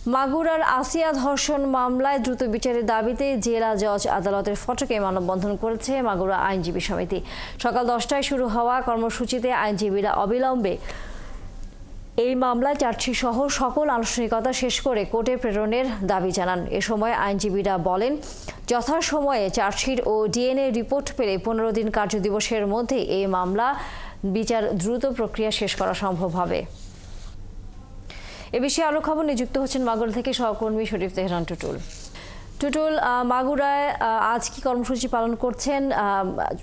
মাগুরার আসিয়া ধর্ষণ মামলায় দ্রুত বিচারের দাবিতে জেলা জজ আদালতের ফটকে মানববন্ধন করেছে মাগুরা আইনজীবী সমিতি। সকাল 10টায় শুরু হওয়া কর্মসূচিতে আইনজীবীরা অবিলম্বে এই মামলায় চার্জশিট সহ সকল আনুষ্ঠানিকতা শেষ করে কোর্টে প্রেরণের দাবি জানান। এ সময় আইনজীবীরা বলেন, যথাসময়ে চার্জশিট ও ডিএনএ রিপোর্ট পেলে 15 দিন কার্যদিবসের মধ্যে এই মামলা বিচার দ্রুত প্রক্রিয়া শেষ করা সম্ভব হবে। এ বিষয়ে আরো খবর নিযুক্ত হচ্ছেন মাগুরা থেকে সহকর্মী শরীফ তেহরান টুটুল। টুটুল, মাগুরায় আজ কি কর্মসূচি পালন করছেন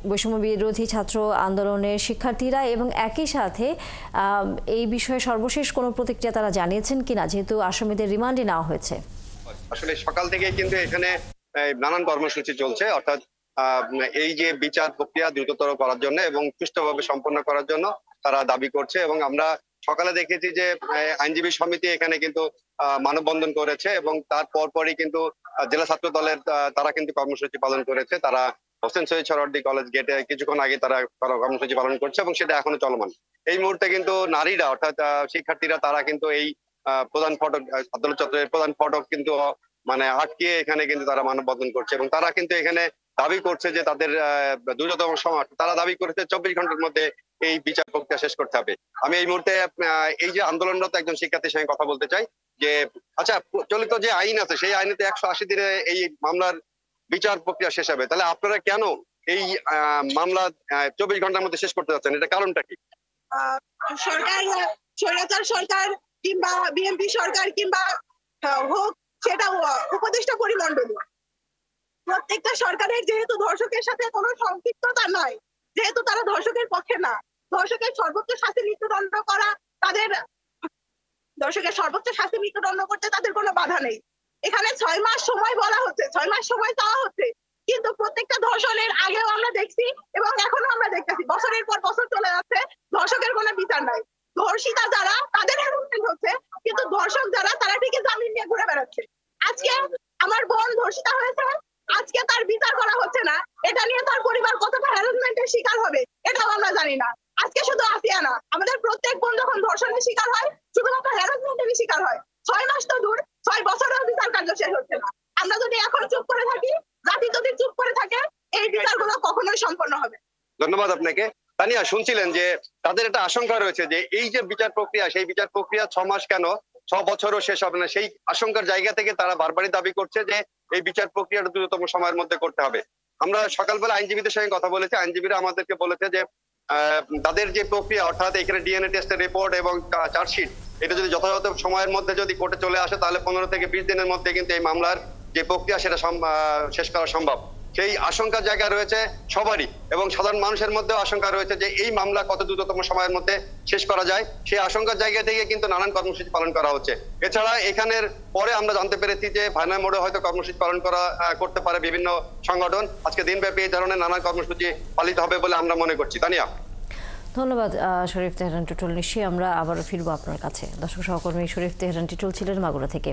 বৈষম্য বিরোধী ছাত্র আন্দোলনের শিক্ষার্থীরা, এবং একই সাথে এই বিষয়ে সর্বশেষ কোনো প্রতিক্রিয়া তারা জানিয়েছেন কিনা, যেহেতু আসামিদের রিমান্ডে নেওয়া হয়েছে? আসলে সকাল থেকে কিন্তু এখানে নানান কর্মসূচি চলছে, অর্থাৎ এই যে বিচার প্রক্রিয়া দ্রুততর করার জন্য এবং সুষ্ঠুভাবে সম্পন্ন করার জন্য তারা দাবি করছে। এবং আমরা সকালে দেখেছি যে আইনজীবী সমিতি এখানে কিন্তু মানববন্ধন করেছে এবং তার পরপরই কিন্তু জেলা ছাত্র দলের তারা কিন্তু কর্মসূচি পালন করেছে। তারা হোসেন শহীদ সোহরাওয়ার্দী কলেজ গেটে কিছুক্ষণ আগে তারা কর্মসূচি পালন করছে এবং সেটা এখনো চলমান। এই মুহূর্তে কিন্তু নারীরা অর্থাৎ শিক্ষার্থীরা তারা কিন্তু এই প্রধান ফটক আদালত চত্বরের প্রধান ফটক কিন্তু মানে আটকে এখানে কিন্তু তারা মানববন্ধন করছে এবং তারা কিন্তু এখানে দাবি করছে যে তাদের দ্রুততম সময়, তারা দাবি করেছে 24 ঘন্টার মধ্যে এই বিচার প্রক্রিয়া শেষ করতে হবে। আমি এই মুহূর্তে এই যে আন্দোলনরত একজন শিক্ষার্থীর সঙ্গে কথা বলতে চাই যে, আচ্ছা, চলিত যে আইন আছে সেই আইনেতে 180 দিনে এই মামলার বিচার প্রক্রিয়া শেষ হবে, তাহলে আপনারা কেন এই মামলা 24 ঘন্টার মধ্যে শেষ করতে যাচ্ছেন? এটা কারণটা কি? সরকার, স্বৈরাচার সরকার কিংবা বিএনপি সরকার কিংবা হোক সেটা উপদেষ্টা পরিমণ্ডল, প্রত্যেকটা সরকারের যেহেতু ধর্ষকের সাথে কোনো সম্পৃক্ততা নাই, যেহেতু তারা ধর্ষকের পক্ষে না, ধর্ষকের সর্বোচ্চ শাস্তি মৃত্যুদণ্ড করা তাদের, ধর্ষকের সর্বোচ্চ শাস্তি মৃত্যুদণ্ড করতে তাদের কোনো বাধা নেই। এখানে 6 মাস সময় বলা হচ্ছে, 6 মাস সময় চাওয়া হচ্ছে, কিন্তু প্রত্যেকটা ধর্ষণের আগেও আমরা দেখছি এবং এখনো আমরা দেখতেছি বছরের পর বছর চলে যাচ্ছে, ধর্ষকের কোনো বিচার নাই। ধর্ষিতা যারা তাদের হ্যারাসমেন্ট হচ্ছে, কিন্তু ধর্ষক যারা তারা ঠিকই জামিন নিয়ে ঘুরে বেড়াচ্ছে। আজকে আমার বোন ধর্ষিতা হয়েছে, আজকে তার বিচার করা হচ্ছে না, এটা নিয়ে তার পরিবার কতটা হ্যারাসমেন্টের শিকার হবে এটাও আমরা জানি না। আজকে শুধু আসিয়া না, আমাদের প্রত্যেক বোন যখন ধর্ষণের শিকার হয় শুধুমাত্র হ্যারাসমেন্টের শিকার হয়। 6 মাস তো দূর, 6 বছরেও বিচার কার্য শেষ হচ্ছে না। আমরা যদি এখন চুপ করে থাকি, জাতি যদি চুপ করে থাকে, এই বিচারগুলো কখনোই সম্পন্ন হবে। ধন্যবাদ আপনাকে। তানিয়া, শুনছিলেন যে তাদের একটা আশঙ্কা রয়েছে যে এই যে বিচার প্রক্রিয়া, সেই বিচার প্রক্রিয়া 6 মাস কেন 6 বছরও শেষ হবে না। সেই আশঙ্কার জায়গা থেকে তারা বারবারই দাবি করছে যে এই বিচার প্রক্রিয়াটা দ্রুততম সময়ের মধ্যে করতে হবে। আমরা সকালবেলা আইনজীবীদের সঙ্গে কথা বলেছি, আইনজীবীরা আমাদেরকে বলেছে যে তাদের যে প্রক্রিয়া, অর্থাৎ এখানে ডিএনএ টেস্টের রিপোর্ট এবং চার্জশিট, এটা যদি যথাযথ সময়ের মধ্যে যদি কোর্টে চলে আসে তাহলে 15 থেকে 20 দিনের মধ্যে কিন্তু এই মামলার যে প্রক্রিয়া সেটা শেষ করা সম্ভব। সেই আশঙ্কার জায়গা রয়েছে সবারই এবং সাধারণ মানুষের মধ্যেও আশঙ্কা রয়েছে যে এই মামলা কত দ্রুততম সময়ের মধ্যে শেষ করা যায়। সেই আশঙ্কার জায়গা থেকে কিন্তু নানান কর্মসূচি পালন করা হচ্ছে। এছাড়া এখানের পরে আমরা জানতে পেরেছি যে ভাইনা মোড়ে হয়তো কর্মসূচি পালন করতে পারে বিভিন্ন সংগঠন। আজকে দিনব্যাপী এই ধরনের নানান কর্মসূচি পালিত হবে বলে আমরা মনে করছি। তানিয়া, ধন্যবাদ শরীফ তেহরান টুটুল। নিশ্চয়ই আমরা আবারও ফিরবো আপনার কাছে। দর্শক, সহকর্মী শরীফ তেহরান টুটুল ছিলেন মাগুরা থেকে।